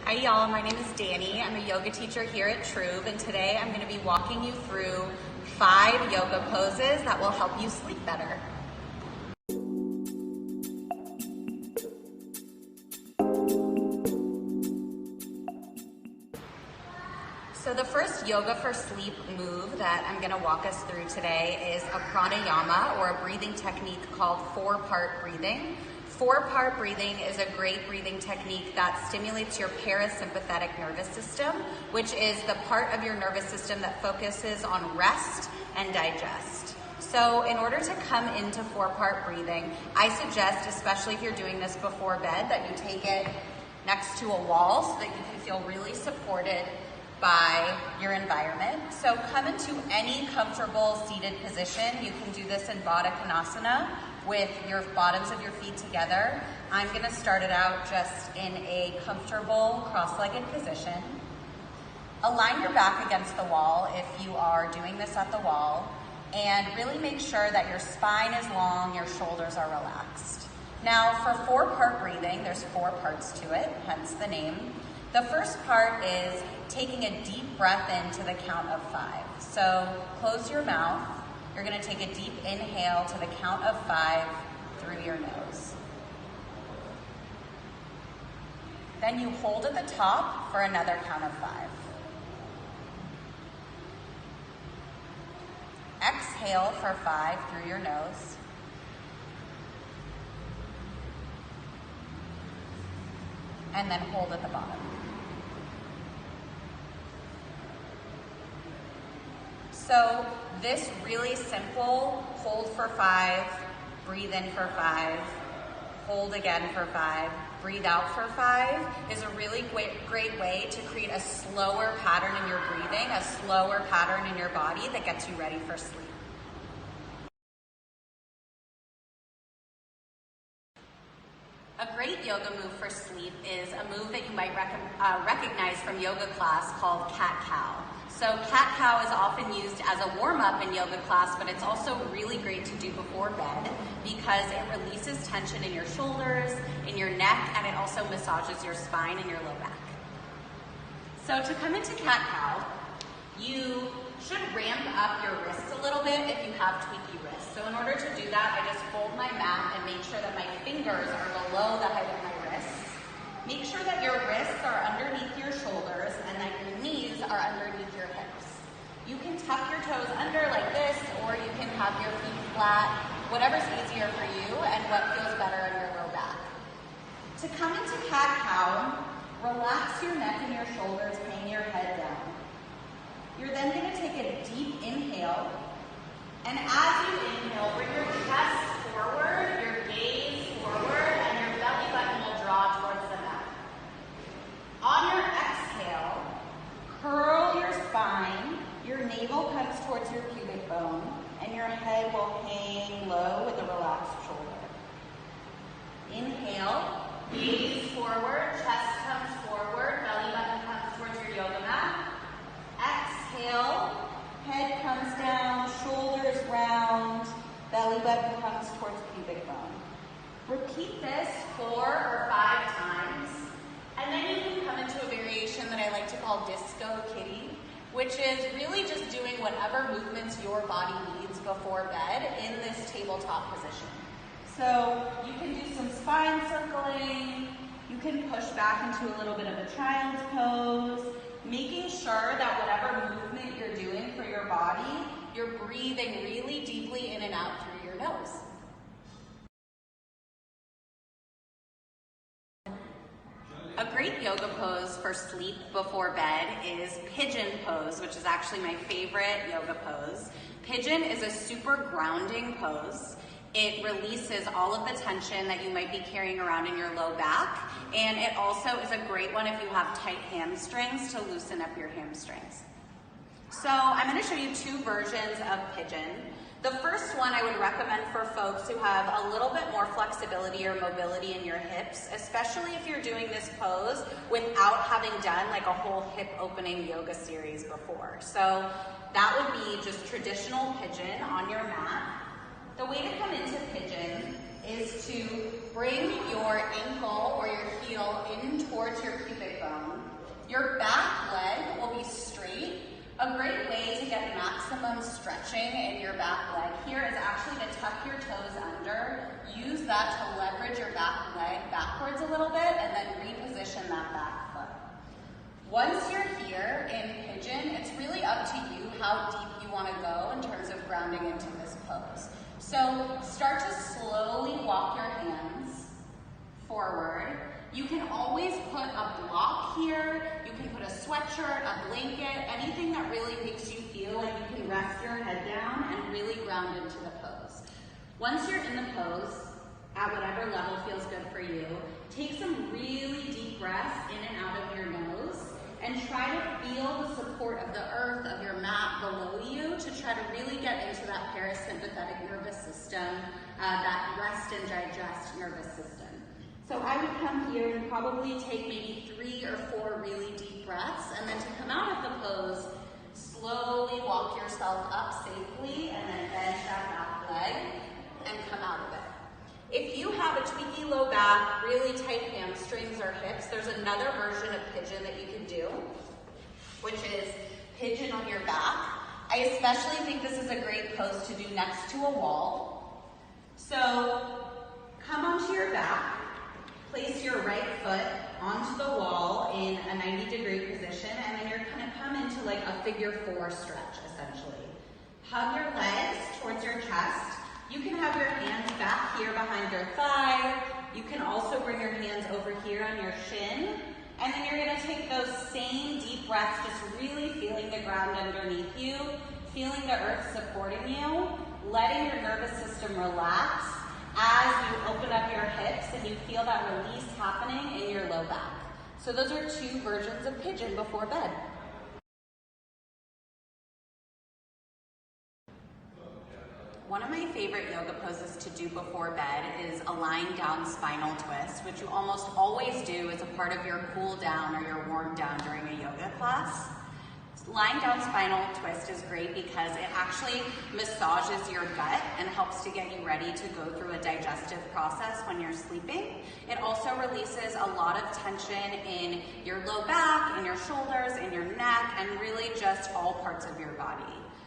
Hi y'all, my name is Dani. I'm a yoga teacher here at Truve, and today I'm going to be walking you through 5 yoga poses that will help you sleep better. So the first yoga for sleep move that I'm going to walk us through today is a pranayama, or a breathing technique called 4-part breathing. 4-part breathing is a great breathing technique that stimulates your parasympathetic nervous system, which is the part of your nervous system that focuses on rest and digest. So in order to come into 4-part breathing, I suggest, especially if you're doing this before bed, that you take it next to a wall so that you can feel really supported by your environment. So come into any comfortable seated position. You can do this in Baddha Konasana with your bottoms of your feet together. I'm gonna start it out just in a comfortable cross-legged position. Align your back against the wall if you are doing this at the wall, and really make sure that your spine is long, your shoulders are relaxed. Now for 4-part breathing, there's 4 parts to it, hence the name. The first part is taking a deep breath in to the count of 5. So close your mouth. You're going to take a deep inhale to the count of 5 through your nose. Then you hold at the top for another count of 5. Exhale for 5 through your nose. And then hold at the bottom. So this really simple hold for 5, breathe in for 5, hold again for 5, breathe out for 5 is a really great way to create a slower pattern in your breathing, a slower pattern in your body that gets you ready for sleep. A great yoga move for sleep is a move that you might recognize from yoga class called cat-cow. So cat-cow is often used as a warm-up in yoga class, but it's also really great to do before bed because it releases tension in your shoulders, in your neck, and it also massages your spine and your low back. So to come into cat-cow, you should ramp up your wrists a little bit if you have tweaky wrists. So in order to do that, I just fold my mat and make sure that my fingers are below the height of my wrists. Make sure that your wrists are underneath your shoulders and that your knees are underneath your hips. You can tuck your toes under like this, or you can have your feet flat, whatever's easier for you and what feels better in your low back. To come into cat-cow, relax your neck and your shoulders, hang your head down. You're then going to take a deep inhale, and as you inhale, bring your chest forward, your gaze forward, and your belly button will draw towards the mat. On your exhale, curl your spine, your navel comes towards your pubic bone, and your head will hang low with a relaxed shoulder. Inhale, gaze forward, chest comes forward, belly button comes towards your yoga mat. Exhale, head comes down, shoulders round, belly button comes towards pubic bone. Repeat this 4 or 5 times, and then you can come into a variation that I like to call disco kitty, which is really just doing whatever movements your body needs before bed in this tabletop position. So you can do some spine circling, you can push back into a little bit of a child's pose, making sure that whatever movement you're doing for your body, you're breathing really deeply in and out through your nose. A great yoga pose for sleep before bed is pigeon pose, which is actually my favorite yoga pose. Pigeon is a super grounding pose. It releases all of the tension that you might be carrying around in your low back, and it also is a great one if you have tight hamstrings to loosen up your hamstrings. So I'm going to show you 2 versions of pigeon. The first one I would recommend for folks who have a little bit more flexibility or mobility in your hips, especially if you're doing this pose without having done like a whole hip opening yoga series before. So that would be just traditional pigeon on your mat. The way to come into pigeon is to bring your ankle or your heel in towards your pubic bone A great way to get maximum stretching in your back leg here is actually to tuck your toes under. Use that to leverage your back leg backwards a little bit and then reposition that back foot. Once you're here in pigeon, it's really up to you how deep you want to go in terms of grounding into this pose. So start to slowly walk your hands forward. You can always put a block here. You can put a sweatshirt, a blanket, anything that really makes you feel like you can rest your head down and really ground into the pose. Once you're in the pose, at whatever level feels good for you, take some really deep breaths in and out of your nose and try to feel the support of the earth, of your mat below you to try to really get into that parasympathetic nervous system, that rest and digest nervous system. So I would come here and probably take maybe 3 or 4 really deep breaths, and then to come out of the pose, slowly walk yourself up safely and then bend that back leg and come out of it. If you have a tweaky low back, really tight hamstrings or hips, there's another version of pigeon that you can do, which is pigeon on your back. I especially think this is a great pose to do next to a wall. So come onto your back, place your right foot onto the wall in a 90-degree position, and then you're gonna come into like a figure 4 stretch, essentially. Hug your legs towards your chest. You can have your hands back here behind your thigh. You can also bring your hands over here on your shin. And then you're gonna take those same deep breaths, just really feeling the ground underneath you, feeling the earth supporting you, letting your nervous system relax as you open up your hips and you feel that release happening in your low back. So those are 2 versions of pigeon before bed. One of my favorite yoga poses to do before bed is a lying down spinal twist, which you almost always do as a part of your cool down or your warm down during a yoga class. Lying down spinal twist is great because it actually massages your gut and helps to get you ready to go through a digestive process when you're sleeping. It also releases a lot of tension in your low back, in your shoulders, in your neck, and really just all parts of your body.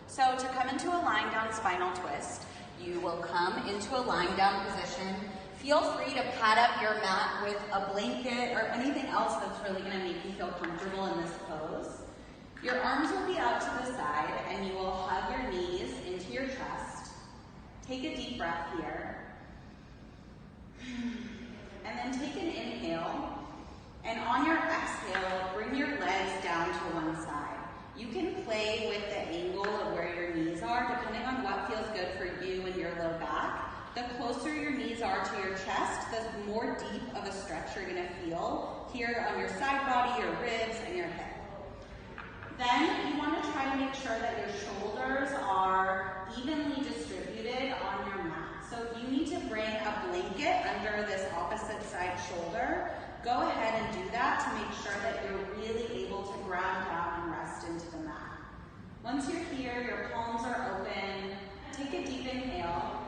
So to come into a lying down spinal twist, you will come into a lying down position. Feel free to pad up your mat with a blanket or anything else that's really going to make you feel comfortable in this pose. Your arms will be out to the side and you will hug your knees into your chest. Take a deep breath here. And then take an inhale. And on your exhale, bring your legs down to one side. You can play with the angle of where your knees are depending on what feels good for you and your low back. The closer your knees are to your chest, the more deep of a stretch you're going to feel here on your side body, your ribs, and your hip. Then you want to try to make sure that your shoulders are evenly distributed on your mat. So if you need to bring a blanket under this opposite side shoulder, go ahead and do that to make sure that you're really able to ground down and rest into the mat. Once you're here, your palms are open. Take a deep inhale.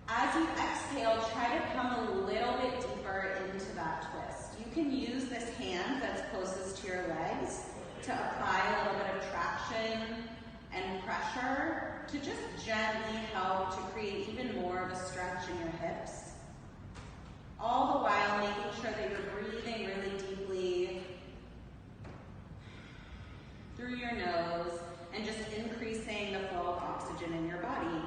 As you exhale, try to come a little bit deeper into that twist. You can use this hand that's closest to your legs to apply a little bit of traction and pressure to just gently help to create even more of a stretch in your hips. All the while making sure that you're breathing really deeply through your nose and just increasing the flow of oxygen in your body.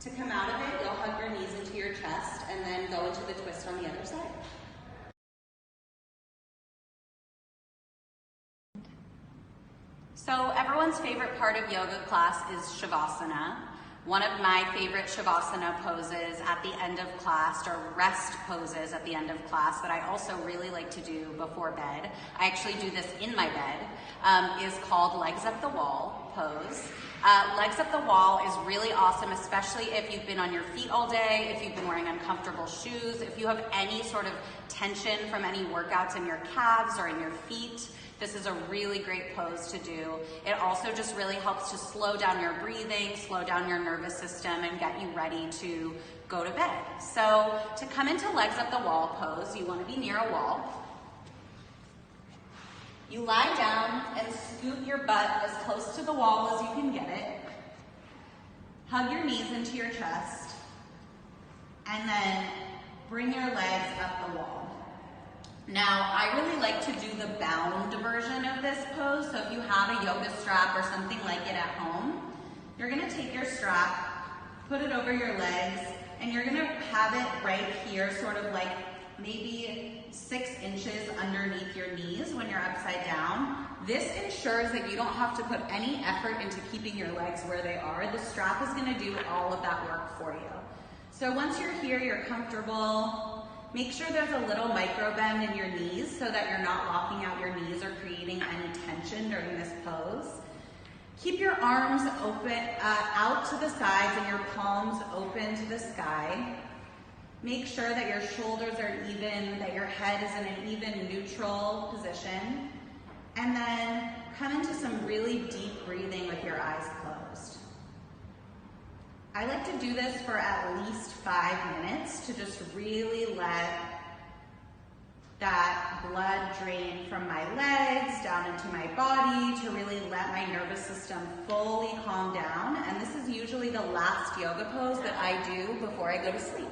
To come out of it, you'll hug your knees into your chest and then go into the twist on the other side. So everyone's favorite part of yoga class is Shavasana. One of my favorite Shavasana poses at the end of class, or rest poses at the end of class, that I also really like to do before bed, I actually do this in my bed, is called Legs Up the Wall pose. Legs Up the Wall is really awesome, especially if you've been on your feet all day, if you've been wearing uncomfortable shoes, if you have any sort of tension from any workouts in your calves or in your feet. This is a really great pose to do. It also just really helps to slow down your breathing, slow down your nervous system, and get you ready to go to bed. So to come into Legs Up the Wall pose, you want to be near a wall. You lie down and scoot your butt as close to the wall as you can get it. Hug your knees into your chest, and then bring your legs up the wall. Now, I really like to do the bound version of this pose, so if you have a yoga strap or something like it at home, you're gonna take your strap, put it over your legs, and you're gonna have it right here, sort of like maybe 6 inches underneath your knees when you're upside down. This ensures that you don't have to put any effort into keeping your legs where they are. The strap is gonna do all of that work for you. So once you're here, you're comfortable. Make sure there's a little micro bend in your knees so that you're not locking out your knees or creating any tension during this pose. Keep your arms open, out to the sides and your palms open to the sky. Make sure that your shoulders are even, that your head is in an even neutral position. And then come into some really deep breathing with your eyes closed. I like to do this for at least 5 minutes to just really let that blood drain from my legs down into my body, to really let my nervous system fully calm down. And this is usually the last yoga pose that I do before I go to sleep.